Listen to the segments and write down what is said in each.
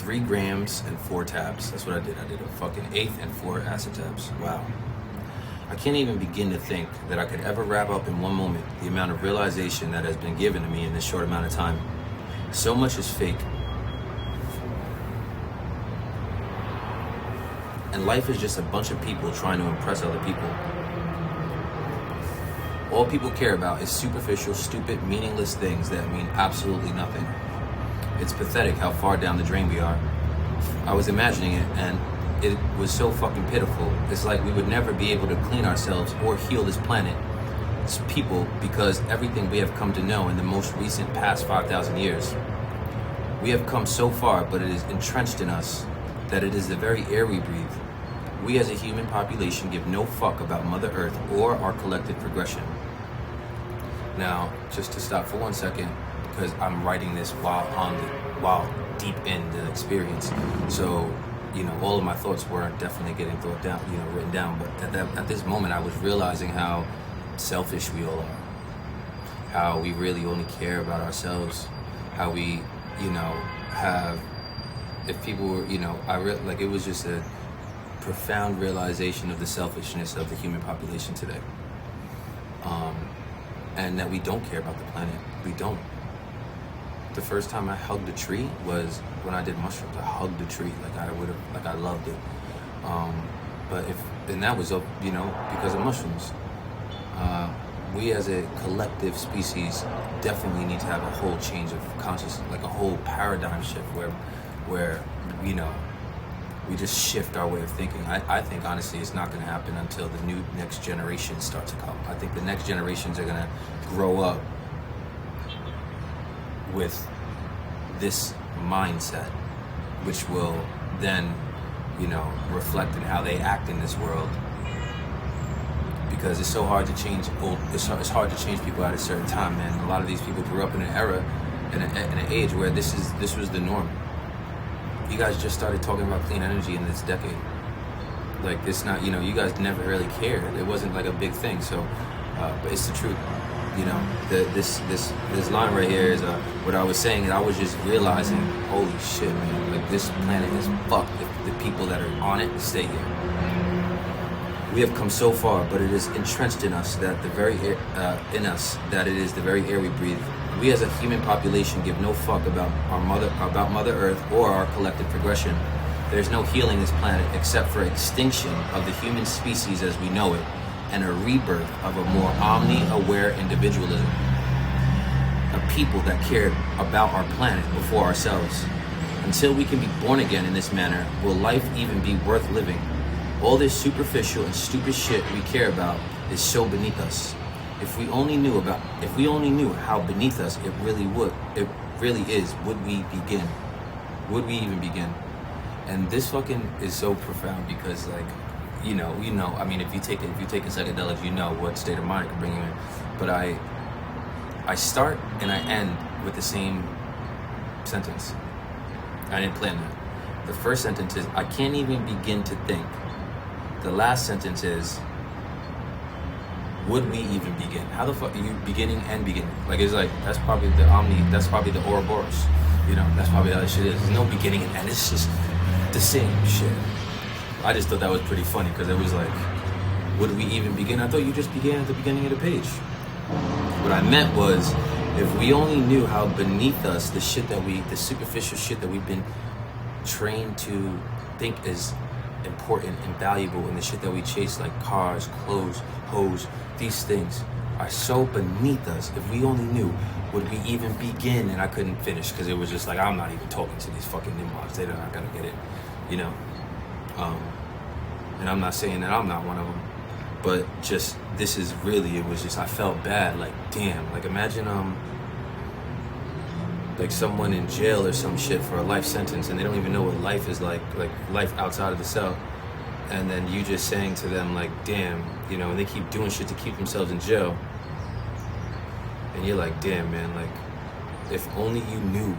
3 grams and 4 tabs. That's what I did. I did a fucking eighth and 4 acid tabs. Wow. I can't even begin to think that I could ever wrap up in one moment the amount of realization that has been given to me in this short amount of time. So much is fake. And life is just a bunch of people trying to impress other people. All people care about is superficial, stupid, meaningless things that mean absolutely nothing. It's pathetic how far down the drain we are. I was imagining it, and it was so fucking pitiful. It's like we would never be able to clean ourselves or heal this planet, this people, because everything we have come to know in the most recent past 5,000 years. We have come so far, but it is entrenched in us that it is the very air we breathe. We as a human population give no fuck about Mother Earth or our collective progression. Now, just to stop for 1 second, because I'm writing this while deep in the experience. So, all of my thoughts weren't definitely getting written down. But at this moment, I was realizing how selfish we all are. How we really only care about ourselves. How we, have, if people were, it was just a profound realization of the selfishness of the human population today. And that we don't care about the planet. We don't. The first time I hugged a tree was when I did mushrooms. I hugged a tree I loved it. And that was because of mushrooms. We as a collective species definitely need to have a whole change of consciousness, like a whole paradigm shift where we just shift our way of thinking. I think honestly it's not going to happen until the next generations start to come. I think the next generations are going to grow up with this mindset, which will then, reflect in how they act in this world. Because it's so hard to change it's hard to change people at a certain time, man. A lot of these people grew up in an era, in an age where this was the norm. You guys just started talking about clean energy in this decade. Like, it's not, you guys never really cared. It wasn't like a big thing. So, but it's the truth. This line right here is what I was saying. I was just realizing, holy shit, man! Like, this planet is fucked if the people that are on it stay here. We have come so far, but it is entrenched in us that it is the very air we breathe. We as a human population give no fuck about Mother Earth or our collective progression. There's no healing this planet except for extinction of the human species as we know it, and a rebirth of a more omni-aware individualism. A people that care about our planet before ourselves. Until we can be born again in this manner, will life even be worth living? All this superficial and stupid shit we care about is so beneath us. If we only knew how beneath us it really is, would we begin? Would we even begin? And this fucking is so profound because, like, I mean, if you take a psychedelic, you know what state of mind it can bring you in. But I start and I end with the same sentence. I didn't plan that. The first sentence is, I can't even begin to think. The last sentence is, would we even begin? How the fuck are you beginning and beginning? Like, it's like, that's probably the Ouroboros. That's probably how this shit is. There's no beginning and end. It's just the same shit. I just thought that was pretty funny because it was like, would we even begin? I thought you just began at the beginning of the page. What I meant was, if we only knew how beneath us the superficial shit that we've been trained to think is important and valuable, and the shit that we chase, like cars, clothes, hoes, these things are so beneath us. If we only knew, would we even begin? And I couldn't finish because it was just like, I'm not even talking to these fucking nimbods. They're not gonna get it, and I'm not saying that I'm not one of them, but just it was just, I felt bad. Like, damn, like, imagine like someone in jail or some shit for a life sentence, and they don't even know what life is like life outside of the cell, and then you just saying to them, like, damn, and they keep doing shit to keep themselves in jail, and you're like, damn, man, like, if only you knew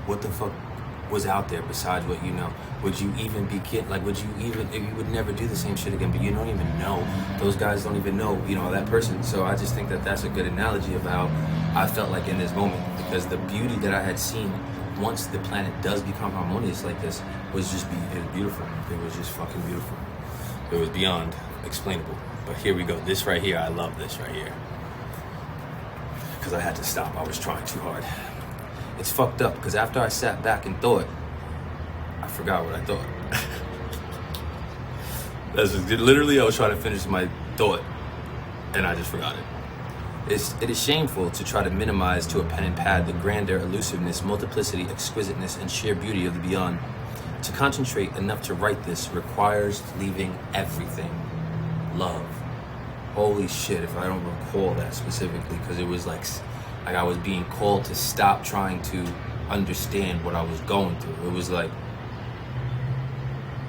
what the fuck was out there besides what you know, would you even begin? Like, you would never do the same shit again, but you don't even know. Those guys don't even know, that person. So I just think that that's a good analogy of how I felt like in this moment, because the beauty that I had seen once the planet does become harmonious like this, it was beautiful. It was just fucking beautiful. It was beyond explainable. But here we go. This right here, I love this right here. Because I had to stop. I was trying too hard. It's fucked up because after I sat back and thought, I forgot what I thought. That's just, literally, I was trying to finish my thought and I just forgot it. It is shameful to try to minimize to a pen and pad the grandeur, elusiveness, multiplicity, exquisiteness, and sheer beauty of the beyond. To concentrate enough to write this requires leaving everything. Love. Holy shit, if I don't recall that specifically, because it was like I was being called to stop trying to understand what I was going through. It was like,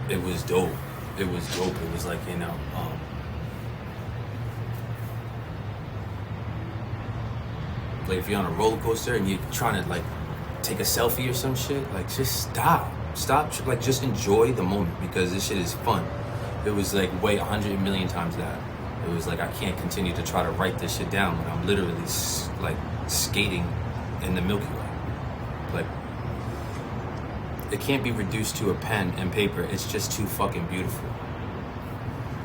it was dope. It was dope. It was like, you know, like if you're on a roller coaster and you're trying to like take a selfie or some shit, like just stop, like just enjoy the moment because this shit is fun. It was like way 100 million times that. It was like I can't continue to try to write this shit down when I'm literally like skating in the Milky Way. Like it can't be reduced to a pen and paper. It's just too fucking beautiful.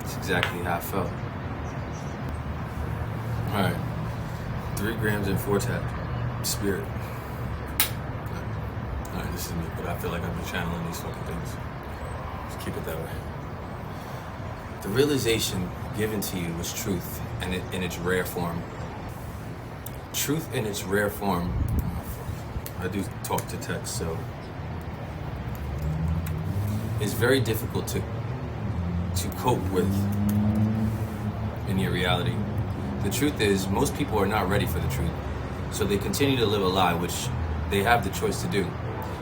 It's exactly how I felt. All right. 3 grams and 4 tap. Spirit. Alright, this is me, but I feel like I've been channeling these fucking things. Just keep it that way. The realization given to you was truth and in its rare form. Truth in its rare form. I do talk to text, so it's very difficult to cope with in your reality. The truth is, most people are not ready for the truth, so they continue to live a lie, which they have the choice to do.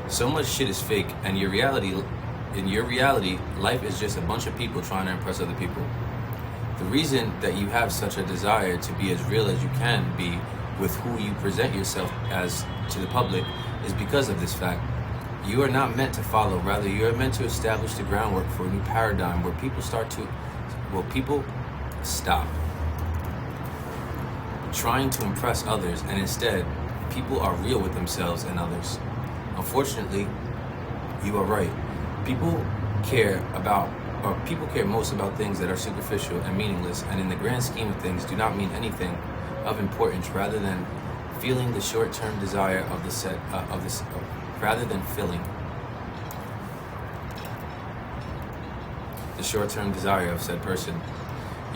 So much shit is fake, and in your reality, life is just a bunch of people trying to impress other people. The reason that you have such a desire to be as real as you can be with who you present yourself as to the public is because of this fact. You are not meant to follow, rather you are meant to establish the groundwork for a new paradigm where people stop trying to impress others, and instead, people are real with themselves and others. Unfortunately, you are right. People care most about things that are superficial and meaningless, and in the grand scheme of things, do not mean anything of importance, rather than feeling the short-term desire rather than filling the short-term desire of said person.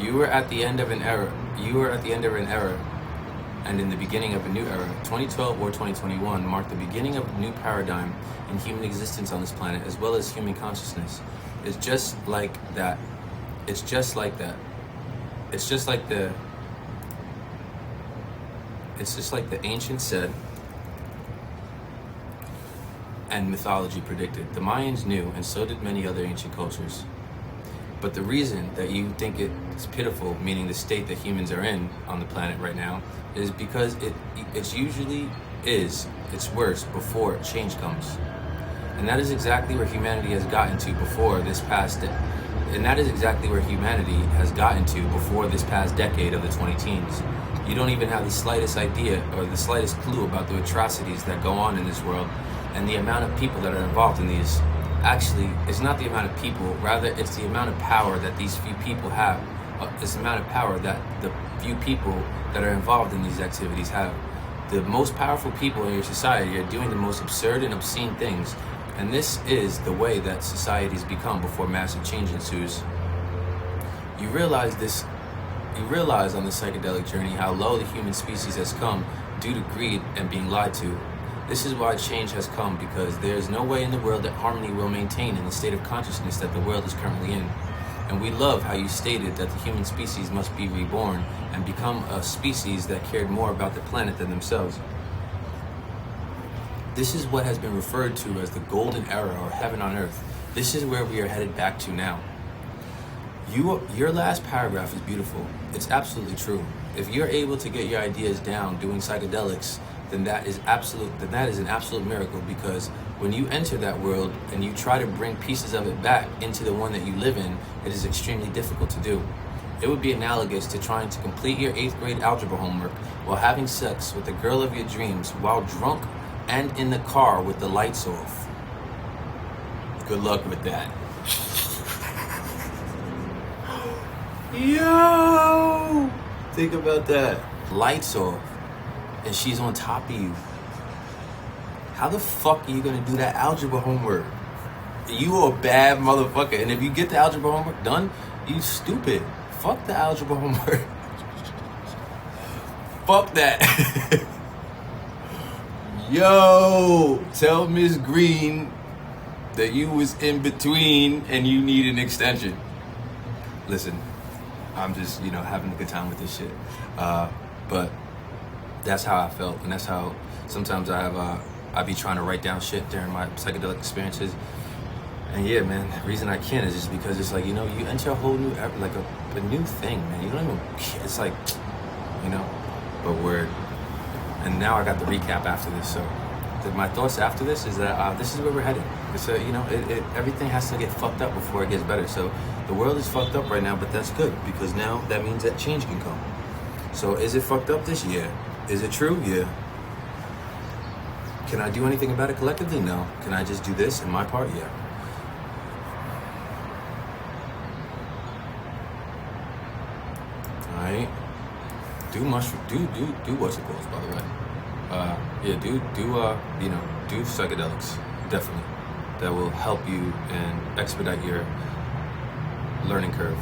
You are at the end of an era. And in the beginning of a new era. 2012 or 2021 marked the beginning of a new paradigm in human existence on this planet, as well as human consciousness. It's just like that. It's just like the ancients said and mythology predicted. The Mayans knew, and so did many other ancient cultures. But the reason that you think it's pitiful, meaning the state that humans are in on the planet right now, is because it's worse before change comes. And that is exactly where humanity has gotten to before this past decade of the 20-teens. You don't even have the slightest idea or the slightest clue about the atrocities that go on in this world and the amount of people that are involved in these. Actually, it's not the amount of people, rather it's the amount of power that these few people have. It's the amount of power that the few people that are involved in these activities have. The most powerful people in your society are doing the most absurd and obscene things, and this is the way that societies become before massive change ensues. You realize on the psychedelic journey how low the human species has come due to greed and being lied to. This is why change has come, because there is no way in the world that harmony will maintain in the state of consciousness that the world is currently in. And we love how you stated that the human species must be reborn and become a species that cared more about the planet than themselves. This is what has been referred to as the golden era or heaven on earth. This is where we are headed back to now. Your last paragraph is beautiful. It's absolutely true. If you're able to get your ideas down doing psychedelics, then that is an absolute miracle, because when you enter that world and you try to bring pieces of it back into the one that you live in, it is extremely difficult to do. It would be analogous to trying to complete your 8th grade algebra homework while having sex with the girl of your dreams while drunk and in the car with the lights off. Good luck with that. Yo! Think about that. Lights off, and she's on top of you. How the fuck are you gonna do that algebra homework? You a bad motherfucker. And if you get the algebra homework done, you stupid. Fuck the algebra homework. Fuck that. Yo, tell Miss Green that you was in between and you need an extension. Listen, I'm just, having a good time with this shit. But that's how I felt, and that's how sometimes I be trying to write down shit during my psychedelic experiences. And yeah, man, the reason I can't is just because it's like, you enter a whole new, like a new thing, man. You don't even, it's like, but word. And now I got the recap after this, so my thoughts after this is that this is where we're headed. It's everything has to get fucked up before it gets better. So the world is fucked up right now, but that's good, because now that means that change can come. So is it fucked up this year? Is it true? Yeah. Can I do anything about it collectively? No. Can I just do this in my part? Yeah. Alright. Do what's it called, by the way. Do psychedelics. Definitely. That will help you and expedite your learning curve.